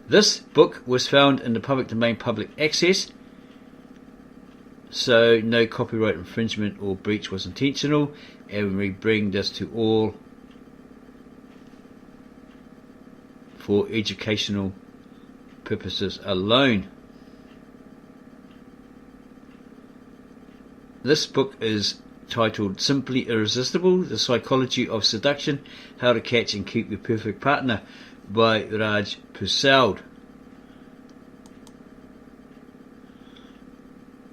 This book was found in the public domain, public access, so no copyright infringement or breach was intentional, and we bring this to all for educational purposes alone. This book is titled simply Irresistible, The Psychology of Seduction, How to Catch and Keep Your Perfect Partner by Raj Persaud.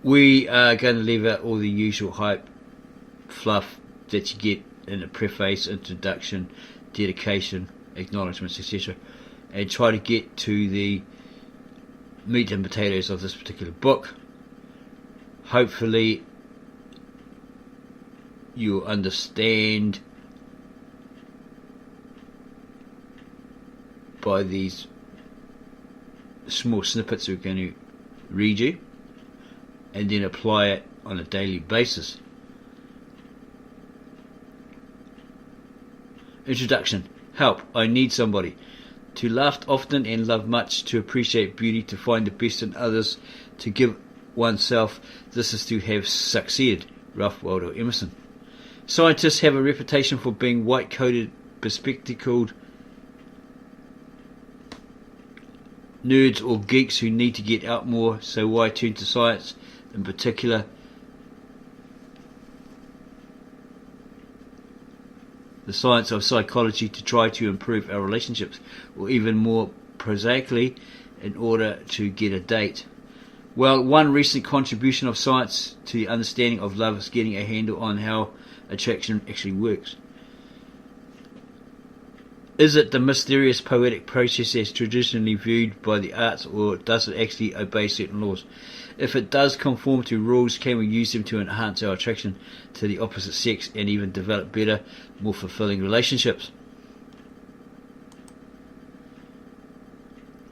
We are going to leave out all the usual hype fluff that you get in a preface, introduction, dedication, acknowledgements, etc., and try to get to the meat and potatoes of this particular book. Hopefully you'll understand by these small snippets we're going to read you, and then apply it on a daily basis. Introduction. Help. I need somebody. To laugh often and love much, to appreciate beauty, to find the best in others, to give oneself. This is to have succeeded. Ralph Waldo Emerson. Scientists have a reputation for being white-coated, bespectacled nerds or geeks who need to get out more, so why turn to science? In particular, the science of psychology, to try to improve our relationships, or even more prosaically, in order to get a date. Well, one recent contribution of science to the understanding of love is getting a handle on how attraction actually works. Is it the mysterious poetic process as traditionally viewed by the arts, or does it actually obey certain laws? If it does conform to rules, can we use them to enhance our attraction to the opposite sex and even develop better, more fulfilling relationships?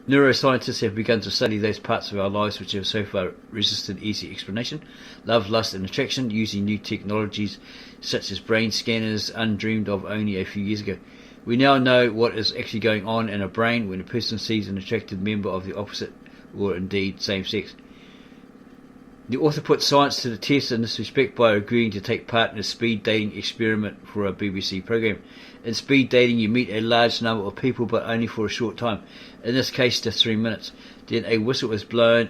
Neuroscientists have begun to study those parts of our lives which have so far resisted easy explanation: love, lust and attraction, using new technologies such as brain scanners undreamed of only a few years ago. We now know what is actually going on in a brain when a person sees an attracted member of the opposite, or indeed same sex. The author put science to the test in this respect by agreeing to take part in a speed dating experiment for a BBC programme. In speed dating, you meet a large number of people, but only for a short time, in this case just 3 minutes. Then a whistle is blown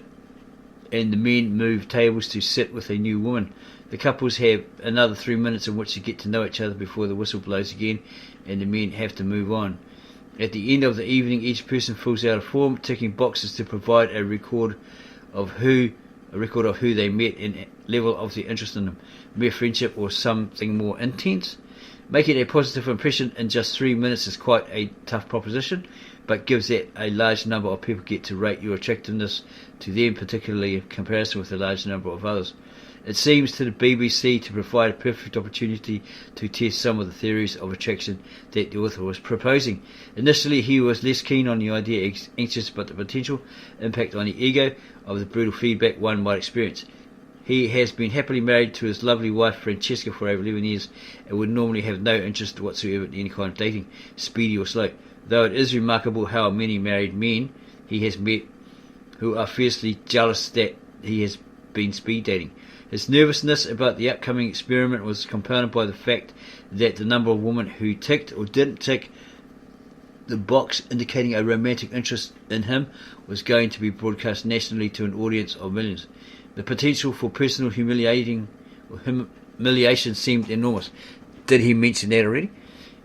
and the men move tables to sit with a new woman. The couples have another 3 minutes in which to get to know each other before the whistle blows again and the men have to move on. At the end of the evening, each person fills out a form, ticking boxes to provide a record of who they met and level of their interest in them, mere friendship or something more intense. Making a positive impression in just 3 minutes is quite a tough proposition, but gives that a large number of people get to rate your attractiveness to them, particularly in comparison with a large number of others. It seems to the BBC to provide a perfect opportunity to test some of the theories of attraction that the author was proposing. Initially he was less keen on the idea, anxious about the potential impact on the ego of the brutal feedback one might experience. He has been happily married to his lovely wife Francesca for over 11 years and would normally have no interest whatsoever in any kind of dating, speedy or slow, though it is remarkable how many married men he has met who are fiercely jealous that he has been speed dating. His nervousness about the upcoming experiment was compounded by the fact that the number of women who ticked or didn't tick the box indicating a romantic interest in him was going to be broadcast nationally to an audience of millions. The potential for personal humiliation seemed enormous. Did he mention that already?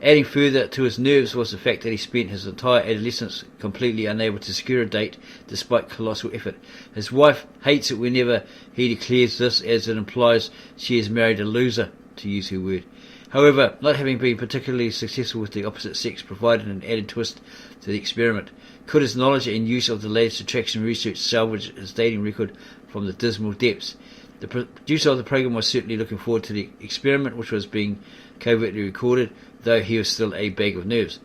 Adding further to his nerves was the fact that he spent his entire adolescence completely unable to secure a date despite colossal effort. His wife hates it whenever he declares this, as it implies she has married a loser, to use her word. However, not having been particularly successful with the opposite sex provided an added twist to the experiment. Could his knowledge and use of the latest attraction research salvage his dating record from the dismal depths? The producer of the program was certainly looking forward to the experiment, which was being covertly recorded, though he was still a bag of nerves.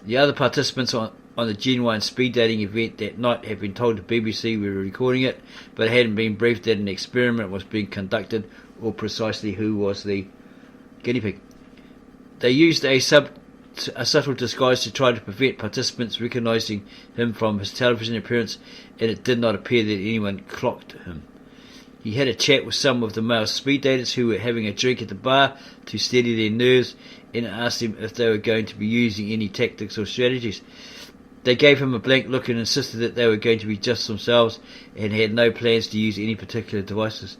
The other participants on the genuine speed dating event that night had been told the BBC we were recording it, but hadn't been briefed that an experiment was being conducted, or precisely who was the guinea pig. They used a a subtle disguise to try to prevent participants recognizing him from his television appearance, and it did not appear that anyone clocked him. He had a chat with some of the male speed daters who were having a drink at the bar to steady their nerves, and asked them if they were going to be using any tactics or strategies. They gave him a blank look and insisted that they were going to be just themselves and had no plans to use any particular devices.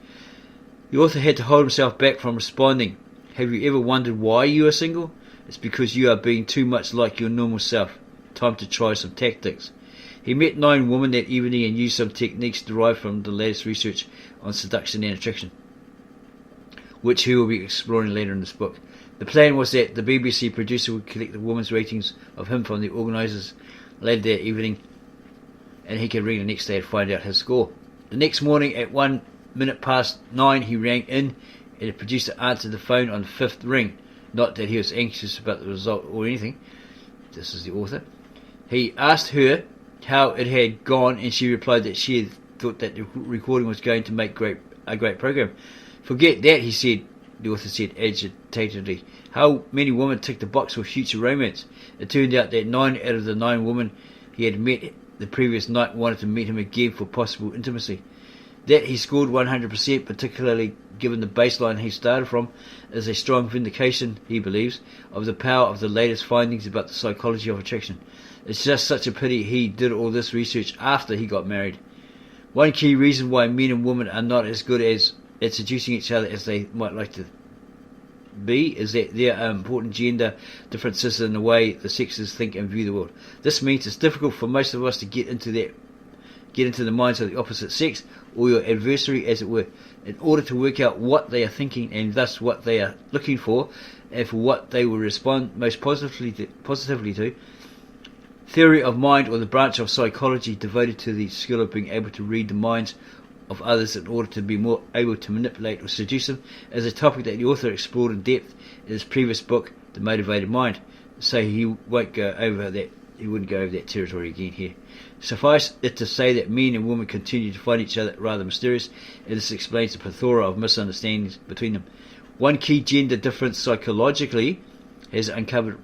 The author had to hold himself back from responding. Have you ever wondered why you are single? It's because you are being too much like your normal self. Time to try some tactics. He met 9 women that evening and used some techniques derived from the latest research on seduction and attraction, which he will be exploring later in this book. The plan was that the BBC producer would collect the women's ratings of him from the organisers later that evening, and he could ring the next day and find out his score. The next morning at 9:01, he rang in, and the producer answered the phone on the 5th ring. Not that he was anxious about the result or anything. This is the author. He asked her how it had gone, and she replied that she had thought that the recording was going to make a great program. Forget that, he said. The author said agitatedly. How many women ticked the box for future romance? It turned out that 9 out of the 9 women he had met the previous night wanted to meet him again for possible intimacy. That he scored 100%, particularly given the baseline he started from, is a strong vindication, he believes, of the power of the latest findings about the psychology of attraction. It's just such a pity he did all this research after he got married. One key reason why men and women are not as good at seducing each other as they might like to be is that there are important gender differences in the way the sexes think and view the world. This means it's difficult for most of us to get into the minds of the opposite sex, or your adversary as it were, in order to work out what they are thinking and thus what they are looking for, and for what they will respond most positively to. Theory of mind, or the branch of psychology devoted to the skill of being able to read the minds of others in order to be more able to manipulate or seduce them, is a topic that the author explored in depth in his previous book, The Motivated Mind, so he wouldn't go over that territory again here. Suffice it to say that men and women continue to find each other rather mysterious, and this explains the plethora of misunderstandings between them. One key gender difference psychologically has uncovered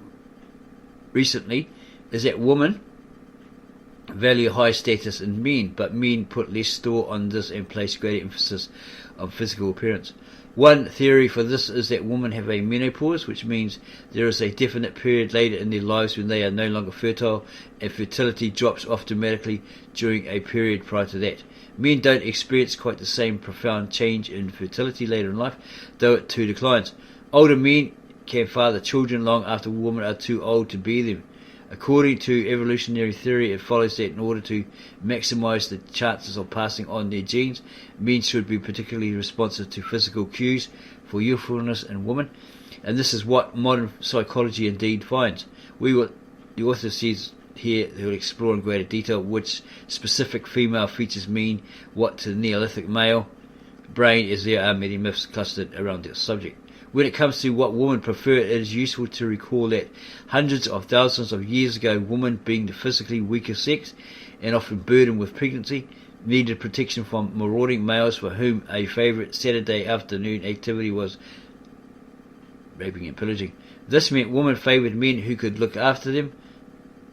recently is that women value high status in men, but men put less store on this and place greater emphasis on physical appearance. One theory for this is that women have a menopause, which means there is a definite period later in their lives when they are no longer fertile, and fertility drops off dramatically during a period prior to that. Men don't experience quite the same profound change in fertility later in life, though it too declines. Older men can father children long after women are too old to bear them. According to evolutionary theory, it follows that in order to maximize the chances of passing on their genes, men should be particularly responsive to physical cues for youthfulness in women, and this is what modern psychology indeed finds. The author says here he will explore in greater detail which specific female features mean what to the Neolithic male brain, as there are many myths clustered around this subject. When it comes to what women prefer, it is useful to recall that hundreds of thousands of years ago, women, being the physically weaker sex and often burdened with pregnancy, needed protection from marauding males for whom a favourite Saturday afternoon activity was raping and pillaging. This meant women favoured men who could look after them,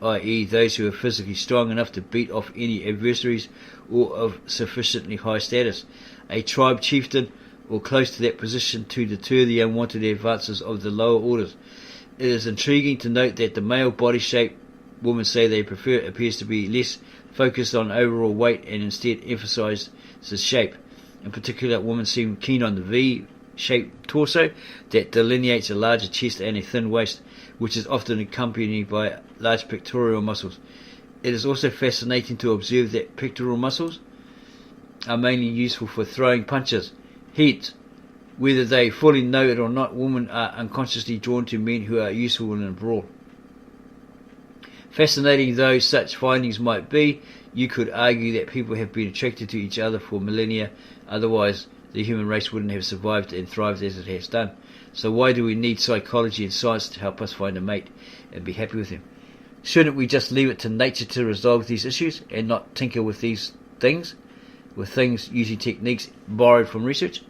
i.e. those who were physically strong enough to beat off any adversaries or of sufficiently high status. A tribe chieftain or close to that position to deter the unwanted advances of the lower orders. It is intriguing to note that the male body shape women say they prefer appears to be less focused on overall weight and instead emphasizes shape. In particular, women seem keen on the V-shaped torso that delineates a larger chest and a thin waist, which is often accompanied by large pectoral muscles. It is also fascinating to observe that pectoral muscles are mainly useful for throwing punches. Hence, whether they fully know it or not, women are unconsciously drawn to men who are useful in a brawl. Fascinating though such findings might be, you could argue that people have been attracted to each other for millennia, otherwise the human race wouldn't have survived and thrived as it has done. So why do we need psychology and science to help us find a mate and be happy with him? Shouldn't we just leave it to nature to resolve these issues and not tinker with these things? With things using techniques borrowed from research?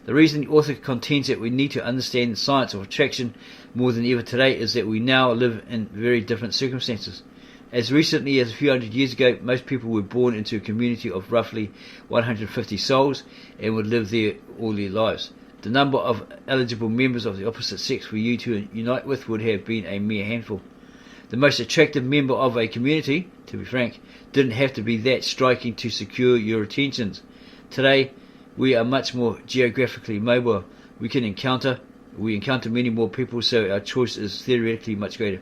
The reason the author contends that we need to understand the science of attraction more than ever today is that we now live in very different circumstances. As recently as a few hundred years ago, most people were born into a community of roughly 150 souls and would live there all their lives. The number of eligible members of the opposite sex for you to unite with would have been a mere handful. The most attractive member of a community, to be frank, didn't have to be that striking to secure your attentions. Today, we are much more geographically mobile. We encounter many more people, so our choice is theoretically much greater.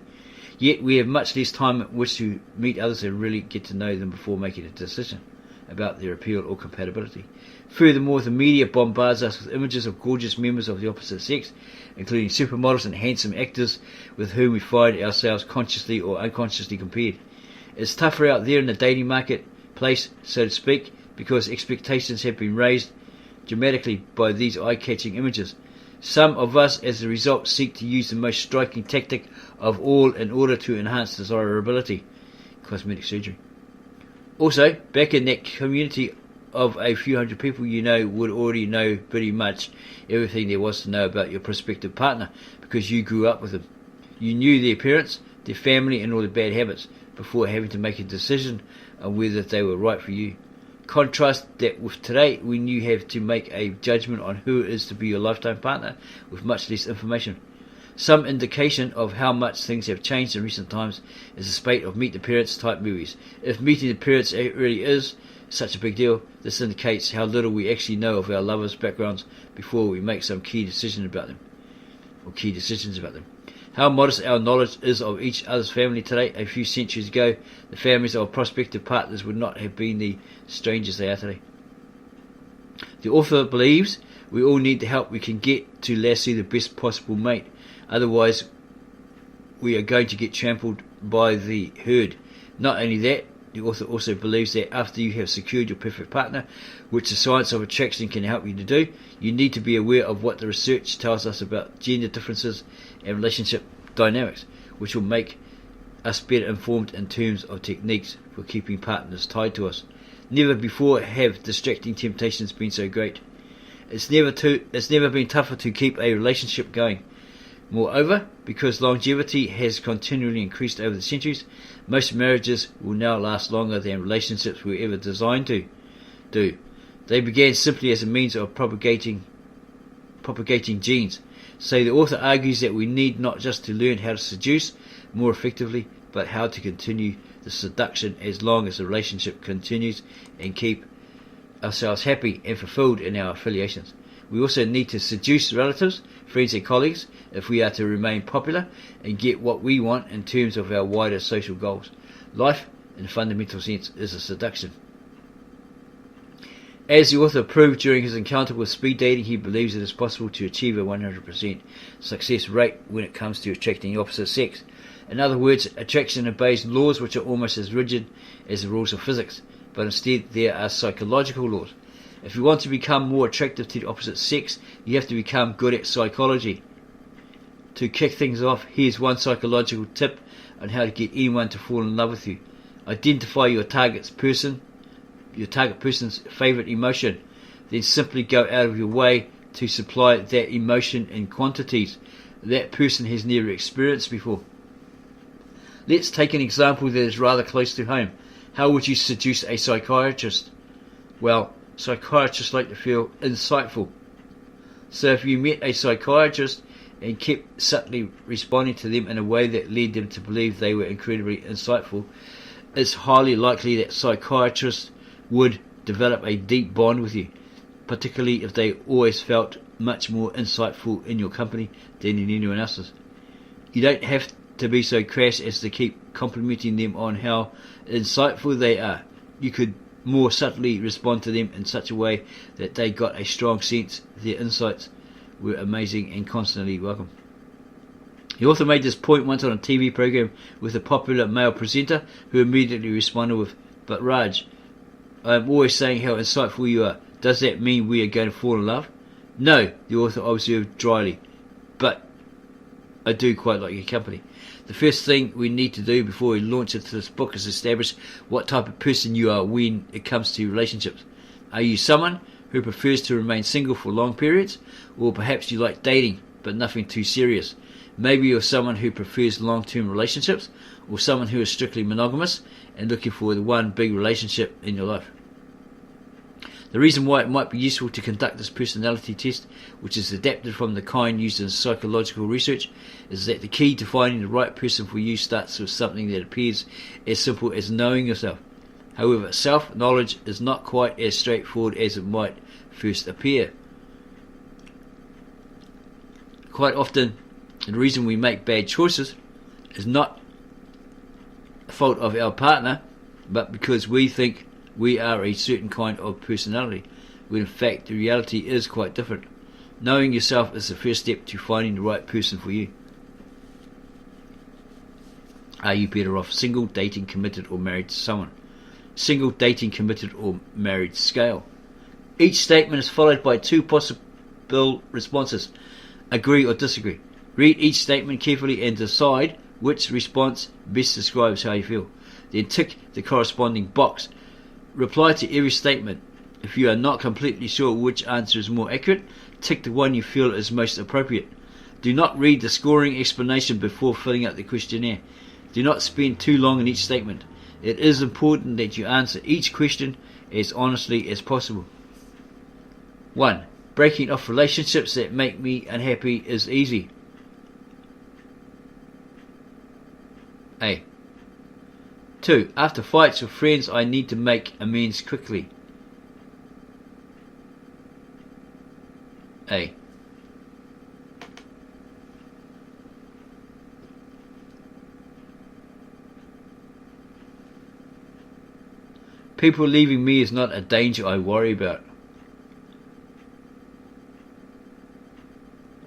Yet we have much less time in which to meet others and really get to know them before making a decision about their appeal or compatibility. Furthermore, the media bombards us with images of gorgeous members of the opposite sex, including supermodels and handsome actors with whom we find ourselves consciously or unconsciously compared. It's tougher out there in the dating marketplace, so to speak, because expectations have been raised dramatically by these eye-catching images. Some of us, as a result, seek to use the most striking tactic of all in order to enhance desirability: cosmetic surgery. Also, back in that community of a few hundred people, you would already know pretty much everything there was to know about your prospective partner because you grew up with them. You knew their parents, their family, and all their bad habits before having to make a decision on whether they were right for you. Contrast that with today, when you have to make a judgment on who is to be your lifetime partner with much less information. Some indication of how much things have changed in recent times is a spate of Meet the Parents type movies. If meeting the parents really is such a big deal, this indicates how little we actually know of our lovers' backgrounds before we make some key decisions about them. How modest our knowledge is of each other's family today. A few centuries ago, the families of prospective partners would not have been the strangers they are today. The author believes we all need the help we can get to lasso the best possible mate. Otherwise, we are going to get trampled by the herd. Not only that, the author also believes that after you have secured your perfect partner, which the science of attraction can help you to do, you need to be aware of what the research tells us about gender differences and relationship dynamics, which will make us better informed in terms of techniques for keeping partners tied to us. Never before have distracting temptations been so great. It's never been tougher to keep a relationship going. Moreover, because longevity has continually increased over the centuries, most marriages will now last longer than relationships were ever designed to do. They began simply as a means of propagating genes. So the author argues that we need not just to learn how to seduce more effectively, but how to continue the seduction as long as the relationship continues and keep ourselves happy and fulfilled in our affiliations. We also need to seduce relatives, friends and colleagues if we are to remain popular and get what we want in terms of our wider social goals. Life, in a fundamental sense, is a seduction. As the author proved during his encounter with speed dating, he believes it is possible to achieve a 100% success rate when it comes to attracting the opposite sex. In other words, attraction obeys laws which are almost as rigid as the rules of physics, but instead there are psychological laws. If you want to become more attractive to the opposite sex, you have to become good at psychology. To kick things off, here's one psychological tip on how to get anyone to fall in love with you. Identify your target person's favourite emotion, then simply go out of your way to supply that emotion in quantities that person has never experienced before. Let's take an example that is rather close to home. How would you seduce a psychiatrist? Well, psychiatrists like to feel insightful. So if you met a psychiatrist and kept subtly responding to them in a way that led them to believe they were incredibly insightful, it's highly likely that psychiatrists would develop a deep bond with you, particularly if they always felt much more insightful in your company than in anyone else's. You don't have to be so crass as to keep complimenting them on how insightful they are. You could more subtly respond to them in such a way that they got a strong sense their insights were amazing and constantly welcome. He also made this point once on a TV program with a popular male presenter who immediately responded with, "But Raj, I'm always saying how insightful you are. Does that mean we are going to fall in love?" "No," the author observed dryly, "but I do quite like your company." The first thing we need to do before we launch into this book is establish what type of person you are when it comes to relationships. Are you someone who prefers to remain single for long periods, or perhaps you like dating but nothing too serious. Maybe you're someone who prefers long-term relationships, or someone who is strictly monogamous and looking for the one big relationship in your life. The reason why it might be useful to conduct this personality test, which is adapted from the kind used in psychological research, is that the key to finding the right person for you starts with something that appears as simple as knowing yourself. However, self-knowledge is not quite as straightforward as it might first appear. Quite often, the reason we make bad choices is not the fault of our partner, but because we think we are a certain kind of personality, when in fact the reality is quite different. Knowing yourself is the first step to finding the right person for you. Are you better off single, dating, committed, or married to someone? Single, dating, committed, or married scale. Each statement is followed by two possible responses: agree or disagree. Read each statement carefully and decide which response best describes how you feel. Then tick the corresponding box. Reply to every statement. If you are not completely sure which answer is more accurate, tick the one you feel is most appropriate. Do not read the scoring explanation before filling out the questionnaire. Do not spend too long in each statement. It is important that you answer each question as honestly as possible. 1. Breaking off relationships that make me unhappy is easy. A. 2. After fights with friends, I need to make amends quickly. A. People leaving me is not a danger I worry about.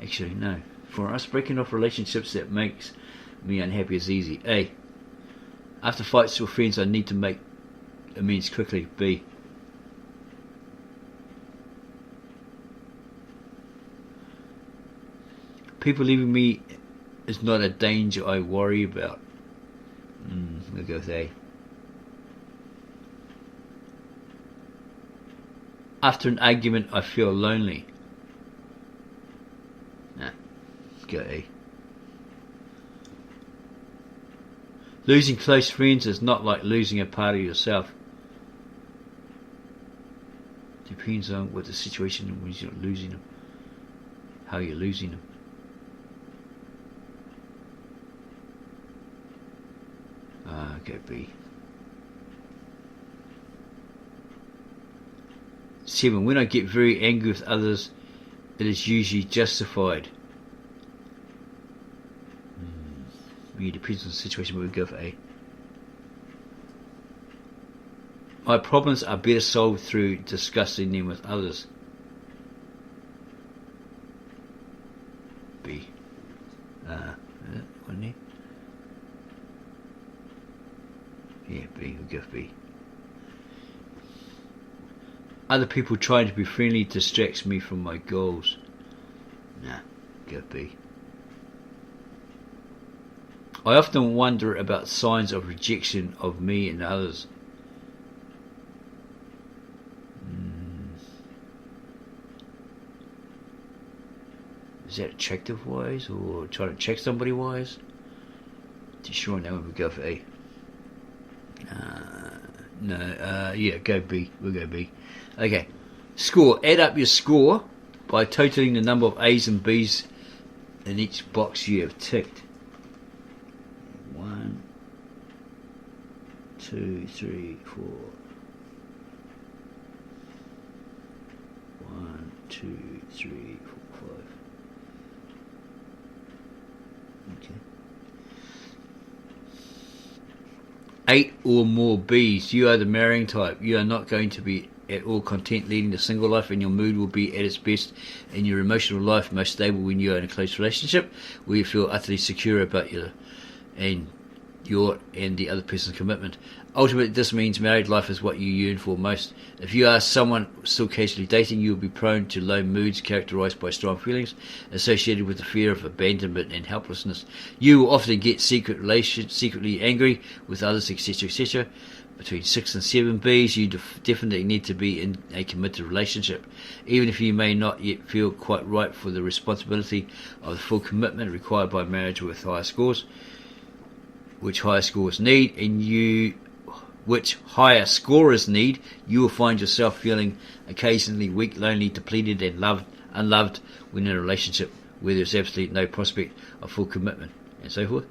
Actually, no. For us, breaking off relationships that makes me unhappy is easy. A. After fights with friends, I need to make amends quickly. B. People leaving me is not a danger I worry about. We'll go with A. After an argument, I feel lonely. Nah, let's go A. Losing close friends is not like losing a part of yourself. Depends on what the situation is when you're losing them. How you're losing them. Okay, B. 7. When I get very angry with others, it is usually justified. It depends on the situation, but we'll go for A. My problems are better solved through discussing them with others. B. Wasn't it? Yeah, B. We'll go for B. Other people trying to be friendly distracts me from my goals. Nah, go B. I often wonder about signs of rejection of me and others. Is that attractive wise or trying to check somebody wise? Too sure on that one. We go for A. Yeah, go B. We'll go B. Okay. Score. Add up your score by totaling the number of A's and B's in each box you have ticked. 1, 2, 3, 4. 1, 2, 3, 4, 5. Okay. 8 or more B's. You are the marrying type. You are not going to be at all content leading a single life, and your mood will be at its best in your emotional life, most stable when you are in a close relationship where you feel utterly secure about your and the other person's commitment. Ultimately, this means married life is what you yearn for most. If you are someone still casually dating, you will be prone to low moods characterized by strong feelings associated with the fear of abandonment and helplessness. You will often get secretly angry with others, etc., etc. between 6 and 7 Bs, you definitely need to be in a committed relationship, even if you may not yet feel quite right for the responsibility of the full commitment required by marriage with higher scores, which higher scores need, which higher scorers need. You will find yourself feeling occasionally weak, lonely, depleted, and unloved when in a relationship where there's absolutely no prospect of full commitment, and so forth.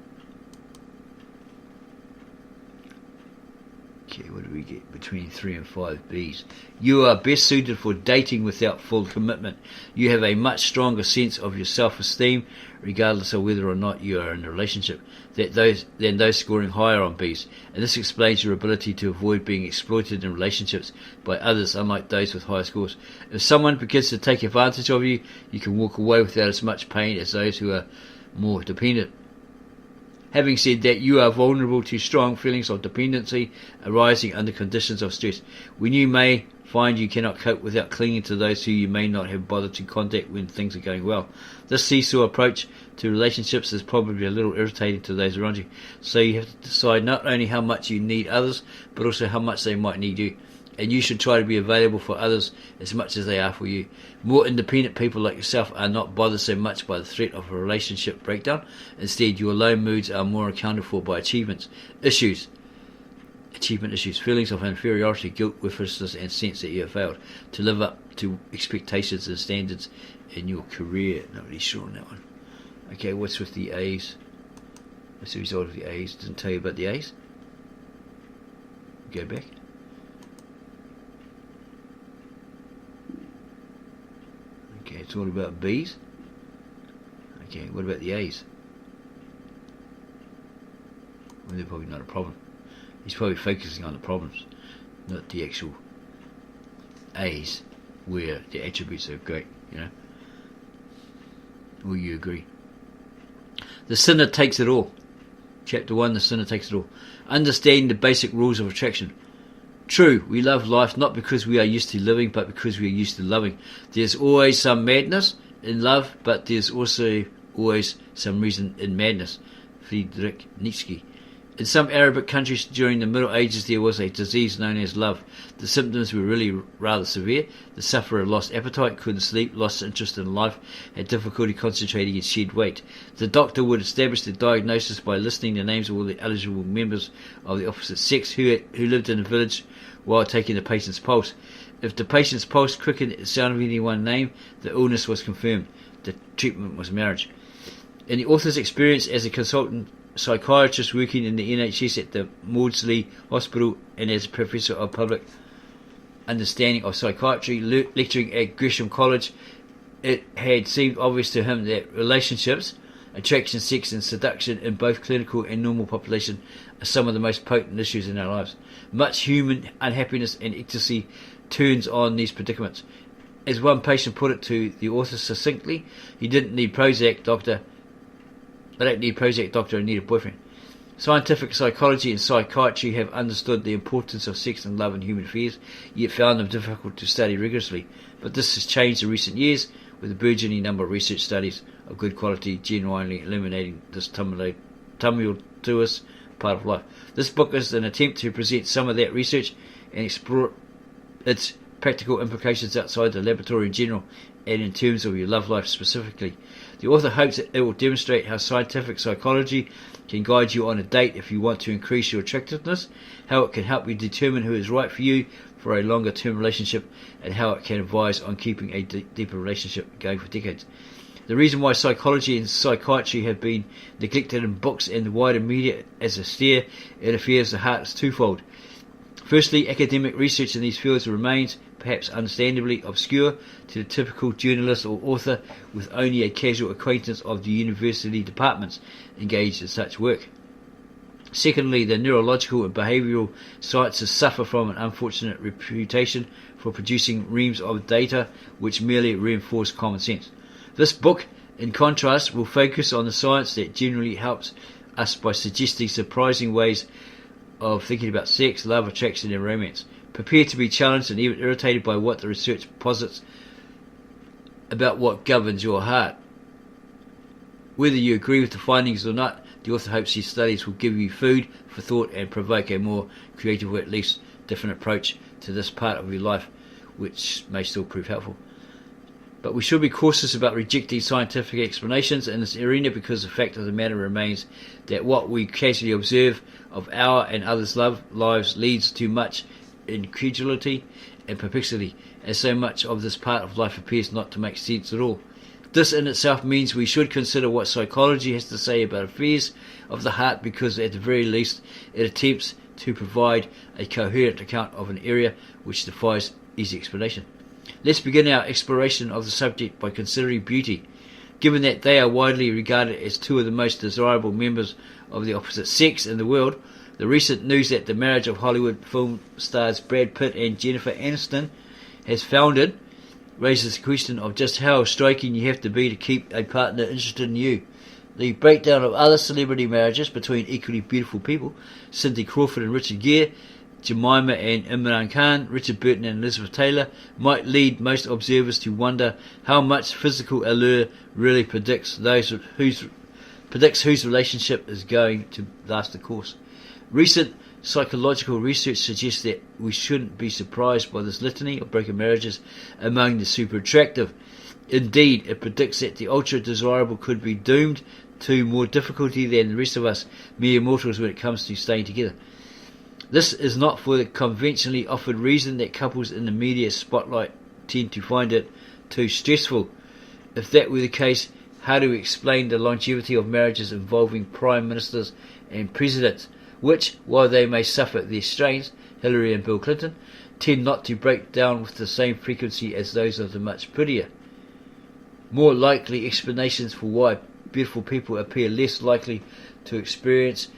Okay, what do we get? Between 3 and 5 Bs. You are best suited for dating without full commitment. You have a much stronger sense of your self-esteem, regardless of whether or not you are in a relationship, than those scoring higher on Bs. And this explains your ability to avoid being exploited in relationships by others, unlike those with higher scores. If someone begins to take advantage of you, you can walk away without as much pain as those who are more dependent. Having said that, you are vulnerable to strong feelings of dependency arising under conditions of stress, when you may find you cannot cope without clinging to those who you may not have bothered to contact when things are going well. This seesaw approach to relationships is probably a little irritating to those around you, so you have to decide not only how much you need others, but also how much they might need you. And you should try to be available for others as much as they are for you. More independent people like yourself are not bothered so much by the threat of a relationship breakdown. Instead, your low moods are more accounted for by achievement issues, feelings of inferiority, guilt, worthlessness, and sense that you have failed to live up to expectations and standards in your career. Not really sure on that one. Okay, what's with the A's? What's the result of the A's? Didn't tell you about the A's. Go back. Okay, it's all about B's. Okay, what about the A's? Well, they're probably not a problem. He's probably focusing on the problems, not the actual A's, where the attributes are great, you know. Will you agree? The sinner takes it all. Chapter 1, the sinner takes it all. Understanding the basic rules of attraction. True, we love life not because we are used to living, but because we are used to loving. There's always some madness in love, but there's also always some reason in madness. Friedrich Nietzsche. In some Arabic countries during the Middle Ages there was a disease known as love. The symptoms were really rather severe. The sufferer lost appetite, couldn't sleep, lost interest in life, had difficulty concentrating and shed weight. The doctor would establish the diagnosis by listing the names of all the eligible members of the opposite sex who lived in the village while taking the patient's pulse. If the patient's pulse quickened at the sound of any one name, the illness was confirmed. The treatment was marriage. In the author's experience as a consultant psychiatrist working in the NHS at the Maudsley Hospital and as a professor of public understanding of psychiatry, lecturing at Gresham College, it had seemed obvious to him that relationships, attraction, sex and seduction in both clinical and normal population are some of the most potent issues in our lives. Much human unhappiness and ecstasy turns on these predicaments. As one patient put it to the author succinctly, he didn't need Prozac, doctor. I don't need Prozac, doctor, I need a boyfriend. Scientific psychology and psychiatry have understood the importance of sex and love in human affairs, yet found them difficult to study rigorously. But this has changed in recent years, with a burgeoning number of research studies of good quality genuinely eliminating this tumultuous part of life. This book is an attempt to present some of that research and explore its practical implications outside the laboratory in general and in terms of your love life specifically. The author hopes that it will demonstrate how scientific psychology can guide you on a date if you want to increase your attractiveness, how it can help you determine who is right for you for a longer term relationship, and how it can advise on keeping a deeper relationship going for decades. The reason why psychology and psychiatry have been neglected in books and the wider media as a stare at affairs of the heart is twofold. Firstly, academic research in these fields remains, perhaps understandably, obscure to the typical journalist or author with only a casual acquaintance of the university departments engaged in such work. Secondly, the neurological and behavioural sciences suffer from an unfortunate reputation for producing reams of data which merely reinforce common sense. This book, in contrast, will focus on the science that generally helps us by suggesting surprising ways of thinking about sex, love, attraction and romance. Prepare to be challenged and even irritated by what the research posits about what governs your heart. Whether you agree with the findings or not, The author hopes these studies will give you food for thought and provoke a more creative or at least different approach to this part of your life, which may still prove helpful. But we should be cautious about rejecting scientific explanations in this arena, because the fact of the matter remains that what we casually observe of our and others' lives leads to much incredulity and perplexity, as so much of this part of life appears not to make sense at all. This in itself means we should consider what psychology has to say about affairs of the heart, because at the very least it attempts to provide a coherent account of an area which defies easy explanation. Let's begin our exploration of the subject by considering beauty. Given that they are widely regarded as two of the most desirable members of the opposite sex in the world, the recent news that the marriage of Hollywood film stars Brad Pitt and Jennifer Aniston has founded raises the question of just how striking you have to be to keep a partner interested in you. The breakdown of other celebrity marriages between equally beautiful people, Cindy Crawford and Richard Gere, Jemima and Imran Khan, Richard Burton and Elizabeth Taylor, might lead most observers to wonder how much physical allure really predicts whose relationship is going to last the course. Recent psychological research suggests that we shouldn't be surprised by this litany of broken marriages among the super attractive. Indeed, it predicts that the ultra desirable could be doomed to more difficulty than the rest of us mere mortals when it comes to staying together. This is not for the conventionally offered reason that couples in the media spotlight tend to find it too stressful. If that were the case, how do we explain the longevity of marriages involving prime ministers and presidents, which, while they may suffer their strains, Hillary and Bill Clinton, tend not to break down with the same frequency as those of the much prettier? More likely explanations for why beautiful people appear less likely to experience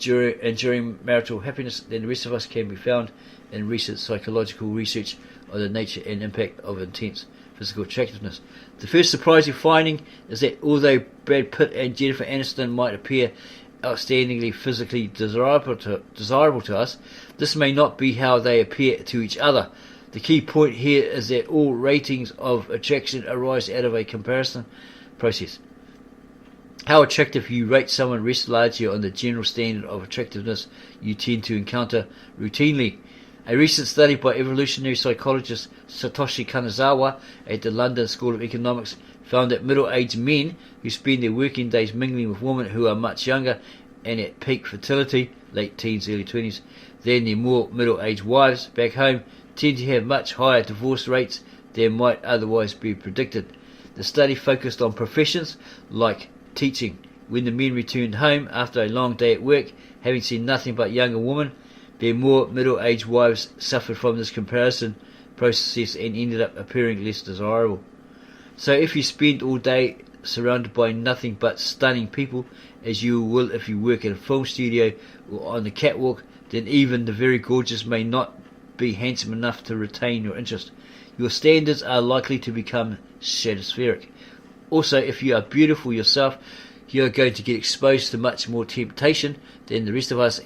enduring marital happiness than the rest of us can be found in recent psychological research on the nature and impact of intense physical attractiveness. The first surprising finding is that although Brad Pitt and Jennifer Aniston might appear outstandingly physically desirable to us, this may not be how they appear to each other. The key point here is that all ratings of attraction arise out of a comparison process. How attractive you rate someone rests largely on the general standard of attractiveness you tend to encounter routinely. A recent study by evolutionary psychologist Satoshi Kanazawa at the London School of Economics found that middle-aged men who spend their working days mingling with women who are much younger and at peak fertility, late teens, early 20s, than their more middle-aged wives back home tend to have much higher divorce rates than might otherwise be predicted. The study focused on professions like teaching. When the men returned home after a long day at work, having seen nothing but younger women, their more middle-aged wives suffered from this comparison process and ended up appearing less desirable. So if you spend all day surrounded by nothing but stunning people, as you will if you work in a film studio or on the catwalk, then even the very gorgeous may not be handsome enough to retain your interest. Your standards are likely to become stratospheric. Also, if you are beautiful yourself, you are going to get exposed to much more temptation than the rest of us,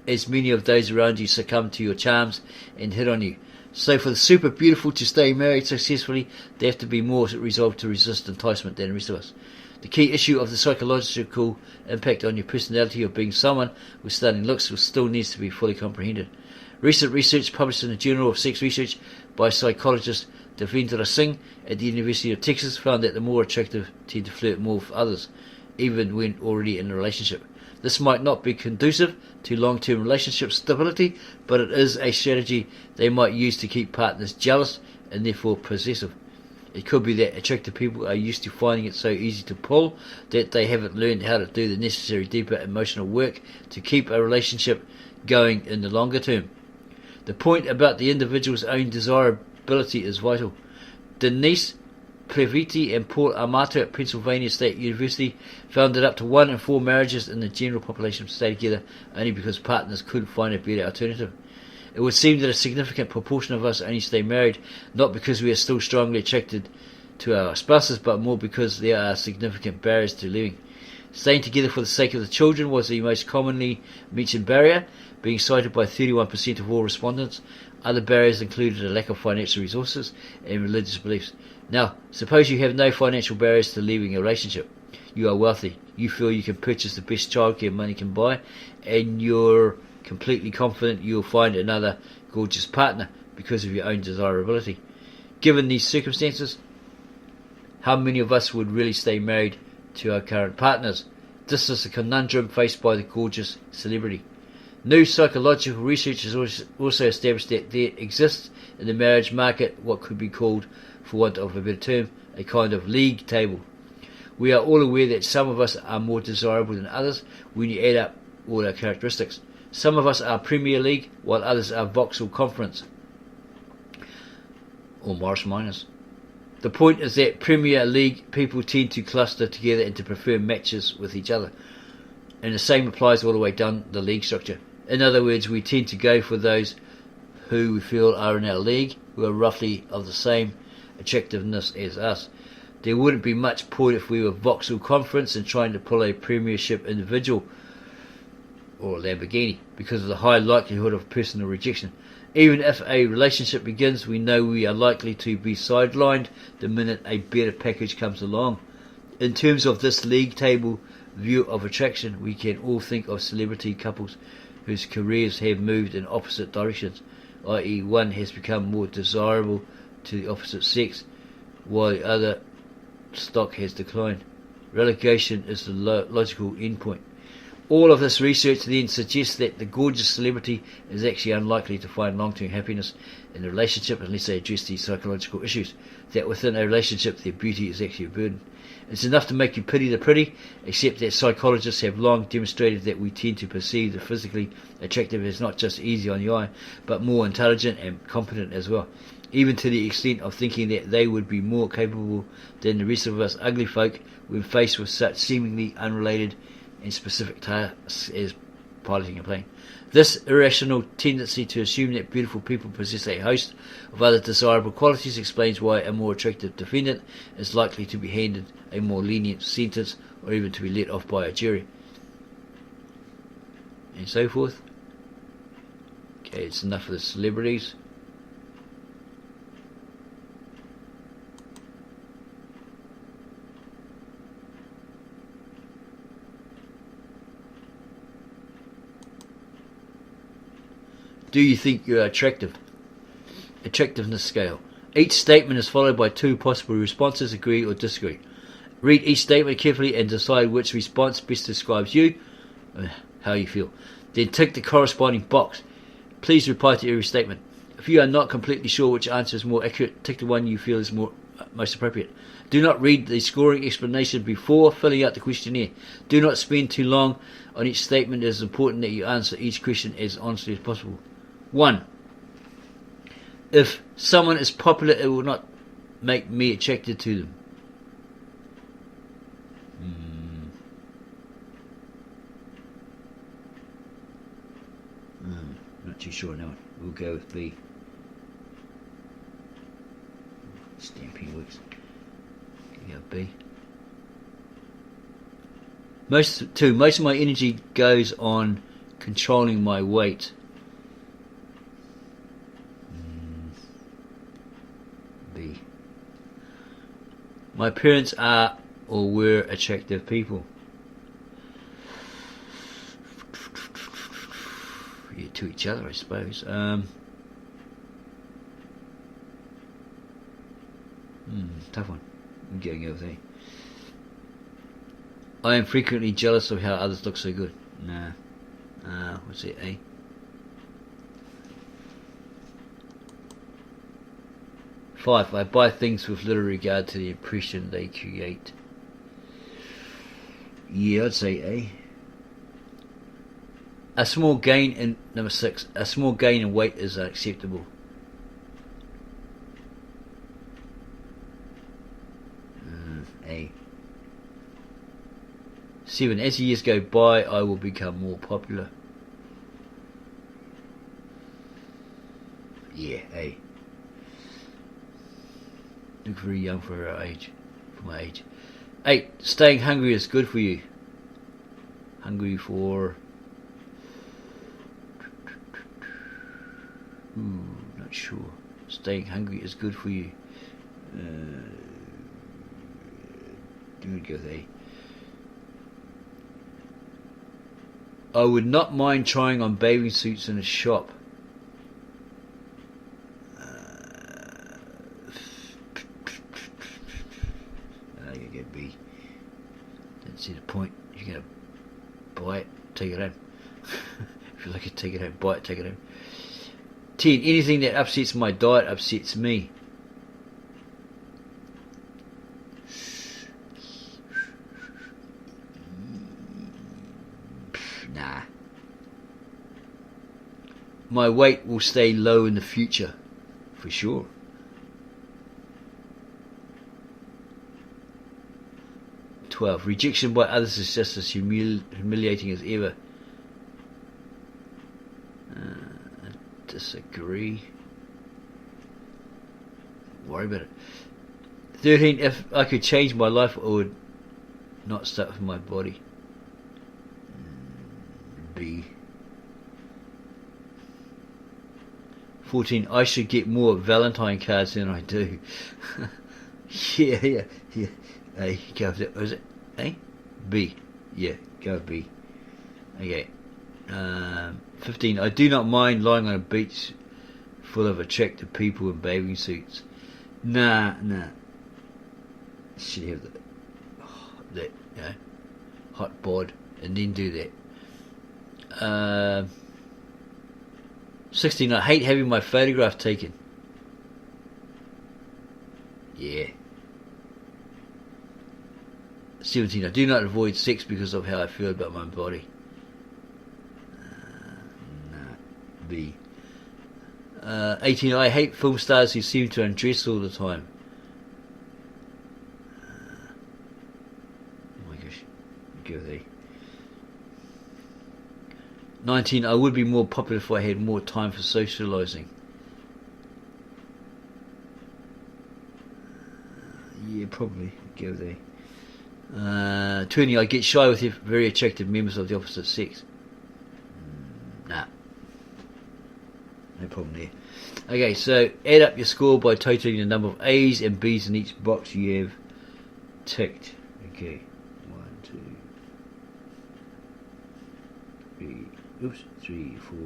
as many of those around you succumb to your charms and hit on you. So for the super beautiful to stay married successfully, they have to be more resolved to resist enticement than the rest of us. The key issue of the psychological impact on your personality of being someone with stunning looks still needs to be fully comprehended. Recent research published in the Journal of Sex Research by psychologist Devendra Singh at the University of Texas found that the more attractive tend to flirt more with others, even when already in a relationship. This might not be conducive to long-term relationship stability, but it is a strategy they might use to keep partners jealous and therefore possessive. It could be that attractive people are used to finding it so easy to pull that they haven't learned how to do the necessary deeper emotional work to keep a relationship going in the longer term. The point about the individual's own desirability is vital. Denise Previti and Paul Amato at Pennsylvania State University found that up to 1 in 4 marriages in the general population stay together only because partners couldn't find a better alternative. It would seem that a significant proportion of us only stay married not because we are still strongly attracted to our spouses, but more because there are significant barriers to living. Staying together for the sake of the children was the most commonly mentioned barrier, being cited by 31% of all respondents. Other barriers included a lack of financial resources and religious beliefs. Now, suppose you have no financial barriers to leaving a relationship. You are wealthy. You feel you can purchase the best childcare money can buy, and you're completely confident you'll find another gorgeous partner because of your own desirability. Given these circumstances, how many of us would really stay married to our current partners? This is a conundrum faced by the gorgeous celebrity. New psychological research has also established that there exists in the marriage market what could be called, for want of a better term, a kind of league table. We are all aware that some of us are more desirable than others when you add up all our characteristics. Some of us are Premier League, while others are Vauxhall Conference, or Morris Minors. The point is that Premier League people tend to cluster together and to prefer matches with each other. And the same applies all the way down the league structure. In other words, we tend to go for those who we feel are in our league, who are roughly of the same attractiveness as us. There wouldn't be much point if we were Vauxhall Conference and trying to pull a Premiership individual or a Lamborghini because of the high likelihood of personal rejection. Even if a relationship begins, we know we are likely to be sidelined the minute a better package comes along. In terms of this league table view of attraction, we can all think of celebrity couples whose careers have moved in opposite directions, i.e. one has become more desirable to the opposite sex, while the other stock has declined. Relegation is the logical endpoint. All of this research then suggests that the gorgeous celebrity is actually unlikely to find long-term happiness in a relationship unless they address these psychological issues, that within a relationship their beauty is actually a burden. It's enough to make you pity the pretty, except that psychologists have long demonstrated that we tend to perceive the physically attractive as not just easy on the eye, but more intelligent and competent as well, even to the extent of thinking that they would be more capable than the rest of us ugly folk when faced with such seemingly unrelated and specific tasks as piloting a plane. This irrational tendency to assume that beautiful people possess a host of other desirable qualities explains why a more attractive defendant is likely to be handed a more lenient sentence or even to be let off by a jury. And so forth. Okay, it's enough of the celebrities. Do you think you are attractive? Attractiveness scale. Each statement is followed by two possible responses, agree or disagree. Read each statement carefully and decide which response best describes you, how you feel. Then tick the corresponding box. Please reply to every statement. If you are not completely sure which answer is more accurate, tick the one you feel is most appropriate. Do not read the scoring explanation before filling out the questionnaire. Do not spend too long on each statement. It is important that you answer each question as honestly as possible. 1. If someone is popular, it will not make me attracted to them. Not too sure on that one. We'll go with B. Stamping works. Go B. Most of my energy goes on controlling my weight. B. My parents are or were attractive people. Yeah, to each other, I suppose. Tough one. I'm going over there. I am frequently jealous of how others look so good. Nah. What's it? A. Five. I buy things with little regard to the impression they create. Yeah, I'd say A. A small gain in number 6. A small gain in weight is unacceptable. A. 7. As the years go by, I will become more popular. Yeah, A. Look very young for our age, for my age. 8. Staying hungry is good for you. Hungry for... not sure. Staying hungry is good for you. Do we go with A? I would not mind trying on bathing suits in a shop. You get B. Don't see the point. You're going to buy it, take it home. If you like it, take it home. Buy it, take it home. 10. Anything that upsets my diet upsets me. Nah. My weight will stay low in the future, for sure. Rejection by others is just as humiliating as ever. I disagree. Worry about it. 13. If I could change my life, I would not start with my body. B. 14. I should get more Valentine cards than I do. yeah. A, go with it. Was it A? B. Yeah, go with B. Okay. 15. I do not mind lying on a beach full of attractive people in bathing suits. Nah. Should have that, hot bod, and then do that. 16. I hate having my photograph taken. Yeah. 17. I do not avoid sex because of how I feel about my body. B. 18. I hate film stars who seem to undress all the time. Oh my gosh. Go with A. 19. I would be more popular if I had more time for socialising. Yeah, probably. Go with A. 20. I get shy with very attractive members of the opposite sex. Nah. No problem there. Okay, so add up your score by totaling the number of A's and B's in each box you have ticked. Okay. 3, 4,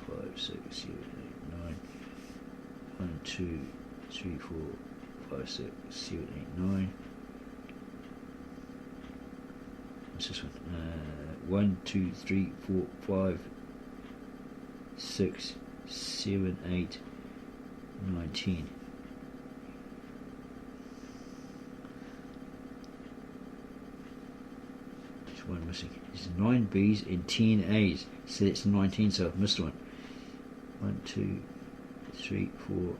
5, 6, 7, 8, 9. 1, 2, 3, 4, 5, 6, 7, 8, 9. What's this one? 1, 2, 3, 4, 5, 6, 7, 8, 9, 10. There's one missing. There's 9 B's and 10 A's. So that's 19, so I've missed one. 1, 2, 3, 4,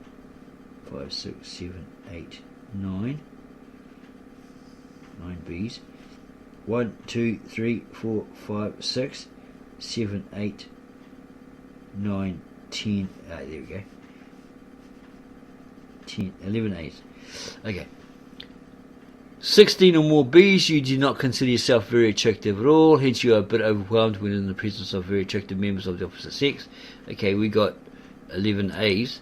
5, 6, 7, 8, 9. 9 B's. 1, 2, 3, 4, 5, 6, 7, 8, 9, 10. There we go. 10, 11 A's. Okay. 16 or more B's, you do not consider yourself very attractive at all, hence you are a bit overwhelmed when in the presence of very attractive members of the opposite sex. Okay, we got 11 A's.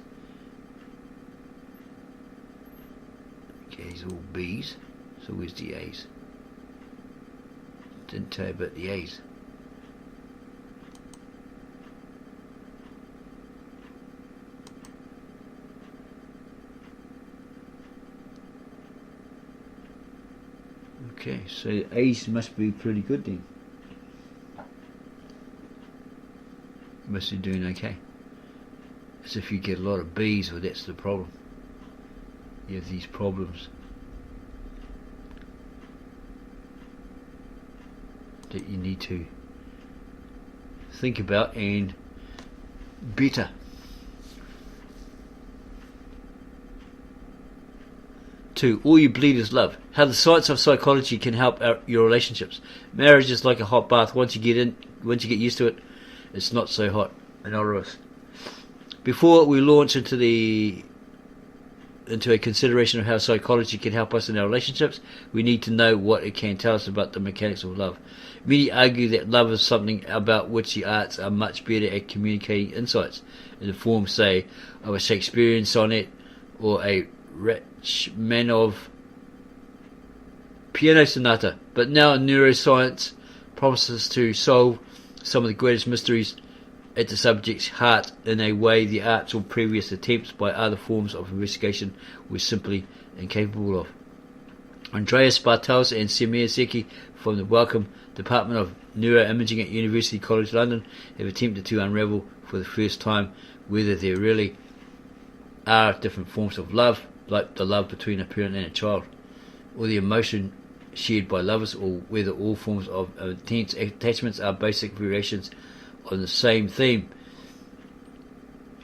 Okay, these are all B's. So where's the A's? Didn't tell you about the A's. Okay, so A's must be pretty good then. You must be doing okay. As if you get a lot of B's, well, that's the problem. You have these problems that you need to think about and better. Two, all you bleed is love. How the science of psychology can help your relationships. Marriage is like a hot bath. Once you get used to it, it's not so hot. In other words, before we launch into a consideration of how psychology can help us in our relationships, we need to know what it can tell us about the mechanics of love. Many argue that love is something about which the arts are much better at communicating insights in the form, say, of a Shakespearean sonnet or a Rachmaninoff piano sonata. But now neuroscience promises to solve some of the greatest mysteries at the subject's heart in a way the arts or previous attempts by other forms of investigation were simply incapable of. Andreas Bartels and Semir Zeki from the Wellcome Department of Neuroimaging at University College London have attempted to unravel for the first time whether there really are different forms of love, like the love between a parent and a child, or the emotion shared by lovers, or whether all forms of intense attachments are basic variations on the same theme.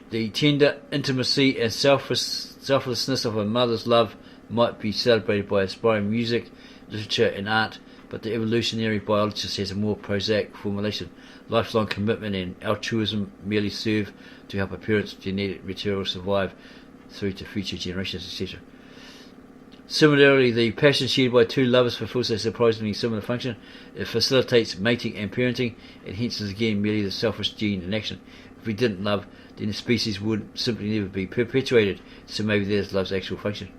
The tender intimacy and selflessness of a mother's love might be celebrated by aspiring music, literature and art, but the evolutionary biologist has a more prosaic formulation. Lifelong commitment and altruism merely serve to help a parent's genetic material survive through to future generations, etc. Similarly, the passion shared by two lovers fulfills a surprisingly similar function. It facilitates mating and parenting, and hence is again merely the selfish gene in action. If we didn't love, then the species would simply never be perpetuated, so maybe there's love's actual function.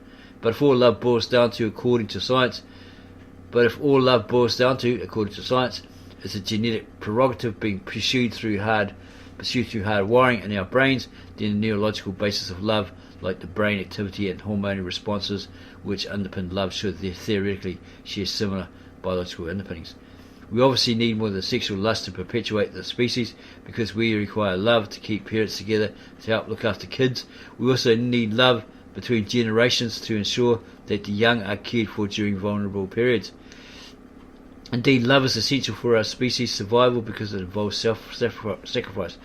But if all love boils down to, according to science, is a genetic prerogative being pursued through hard wiring in our brains, then the neurological basis of love, like the brain activity and hormonal responses which underpin love, should theoretically share similar biological underpinnings. We obviously need more than sexual lust to perpetuate the species, because we require love to keep parents together, to help look after kids. We also need love between generations to ensure that the young are cared for during vulnerable periods. Indeed, love is essential for our species' survival because it involves self-sacrifice.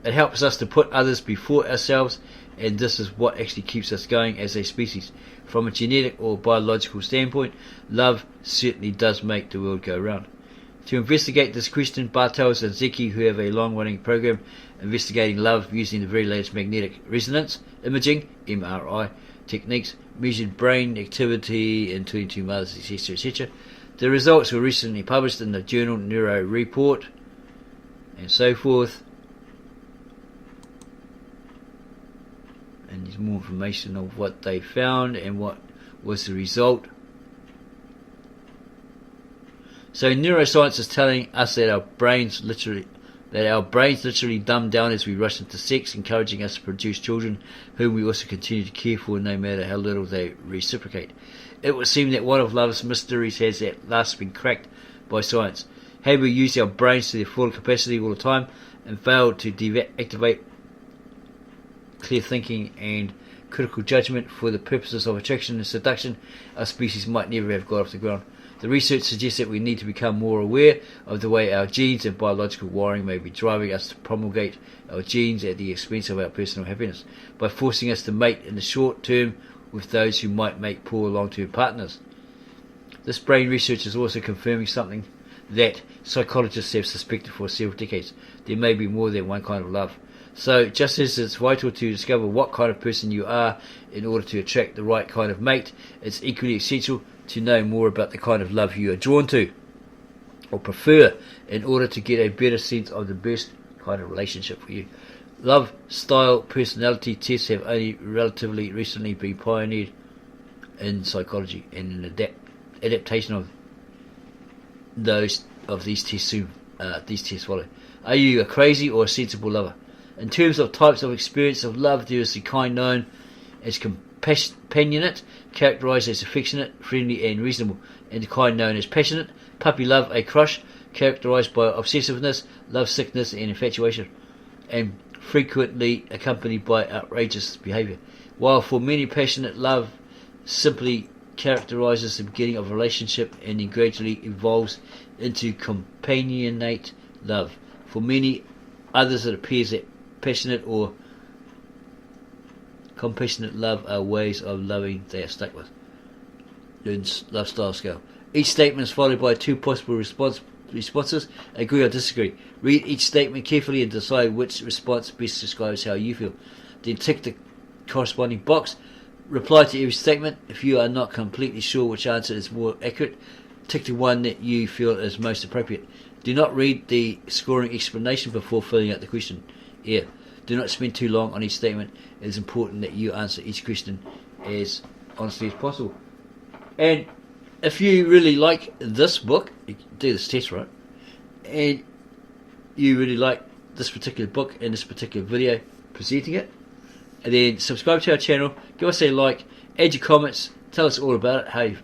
It helps us to put others before ourselves, and this is what actually keeps us going as a species. From a genetic or biological standpoint, love certainly does make the world go round. To investigate this question, Bartels and Zeki, who have a long-running program investigating love using the very latest magnetic resonance imaging (MRI) techniques, measured brain activity in 22 mothers, etc., etc. The results were recently published in the journal Neuro Report, and so forth. And there's more information of what they found and what was the result. So neuroscience is telling us that our brains literally dumb down as we rush into sex, encouraging us to produce children whom we also continue to care for no matter how little they reciprocate. It would seem that one of love's mysteries has at last been cracked by science. Had we used our brains to their full capacity all the time and failed to activate clear thinking and critical judgment for the purposes of attraction and seduction, our species might never have got off the ground. The research suggests that we need to become more aware of the way our genes and biological wiring may be driving us to promulgate our genes at the expense of our personal happiness, by forcing us to mate in the short term with those who might make poor long-term partners. This brain research is also confirming something that psychologists have suspected for several decades. There may be more than one kind of love. So, just as it's vital to discover what kind of person you are in order to attract the right kind of mate, it's equally essential to know more about the kind of love you are drawn to or prefer in order to get a better sense of the best kind of relationship for you. Love style personality tests have only relatively recently been pioneered in psychology, and an adaptation of these tests follow. Are you a crazy or a sensible lover? In terms of types of experience of love, there is the kind known as companionate, characterized as affectionate, friendly and reasonable, and the kind known as passionate, puppy love, a crush, characterized by obsessiveness, love sickness and infatuation, and frequently accompanied by outrageous behavior. While for many, passionate love simply characterizes the beginning of a relationship and then gradually evolves into companionate love. For many others, it appears that passionate or compassionate love are ways of loving they are stuck with. Love style scale. Each statement is followed by two possible responses. Agree or disagree. Read each statement carefully and decide which response best describes how you feel. Then tick the corresponding box. Reply to every statement. If you are not completely sure which answer is more accurate, tick the one that you feel is most appropriate. Do not read the scoring explanation before filling out the question. Do not spend too long on each statement. It is important that you answer each question as honestly as possible. And if you really like this book, you do this test, right? And you really like this particular book and this particular video presenting it. And then subscribe to our channel, give us a like, add your comments, tell us all about it, how you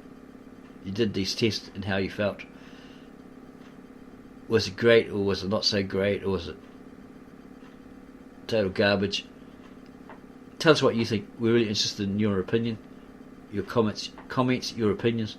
did these tests and how you felt. Was it great, or was it not so great, or was it total garbage? Tell us what you think. We're really interested in your opinion, your comments, your opinions.